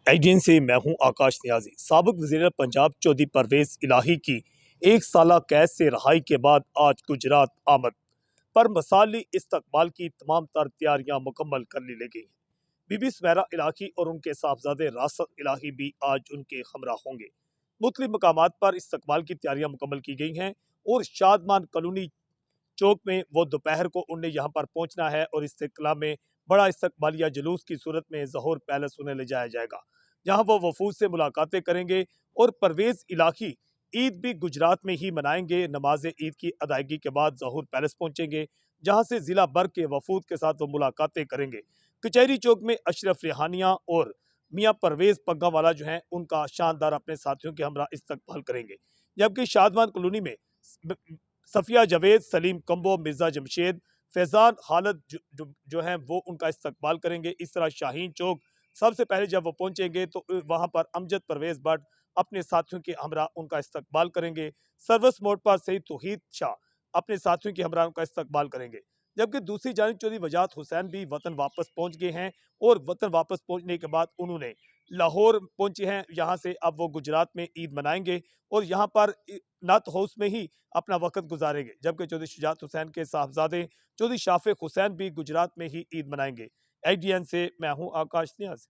ایجین سے میں ہوں آکاش نیازی۔ سابق وزیر پنجاب چودھری پرویز الہی کی 1 سالہ قید سے رہائی کے بعد آج گجرات آمد پر مثالی استقبال کی تمام تر تیاریاں مکمل کر لی گئی ہیں۔ بی بی سمیرا الہی اور ان کے صاحبزادے راست الہی بھی آج ان کے ہمراہ ہوں گے۔ مختلف مقامات پر استقبال کی تیاریاں مکمل کی گئی ہیں اور شادمان کالونی چوک میں وہ دوپہر کو انہیں یہاں پر پہنچنا ہے اور استقلال میں بڑا استقبالیہ جلوس کی صورت میں ظہور پیلس انہیں لے جایا جائے گا، جہاں وہ وفود سے ملاقاتیں کریں گے اور پرویز الہی عید بھی گجرات میں ہی منائیں گے۔ نماز عید کی ادائیگی کے بعد ظہور پیلس پہنچیں گے، جہاں سے ضلع بھر کے وفود کے ساتھ وہ ملاقاتیں کریں گے۔ کچہری چوک میں اشرف ریحانیہ اور میاں پرویز پگا والا جو ہیں ان کا شاندار اپنے ساتھیوں کے ہمراہ استقبال کریں گے، جبکہ شادمان کالونی میں صفیہ جاوید، سلیم کمبو، مرزا جمشید، فیضان خالد جو ہیں وہ ان کا استقبال کریں گے۔ اس طرح شاہین چوک سب سے پہلے جب وہ پہنچیں گے تو وہاں پر امجد پرویز بٹ اپنے ساتھیوں کے ہمراہ ان کا استقبال کریں گے۔ سروس موڑ پر سید توحید شاہ اپنے ساتھیوں کے ہمراہ ان کا استقبال کریں گے، جبکہ دوسری جانب چودھری وجاہت حسین بھی وطن واپس پہنچ گئے ہیں اور وطن واپس پہنچنے کے بعد انہوں نے لاہور پہنچے ہیں، یہاں سے اب وہ گجرات میں عید منائیں گے اور یہاں پر نعت ہاؤس میں ہی اپنا وقت گزاریں گے، جبکہ چودھری شجاعت حسین کے صاحبزادے چودھری شافق حسین بھی گجرات میں ہی عید منائیں گے۔ ADN سے میں ہوں آکاش نیاز۔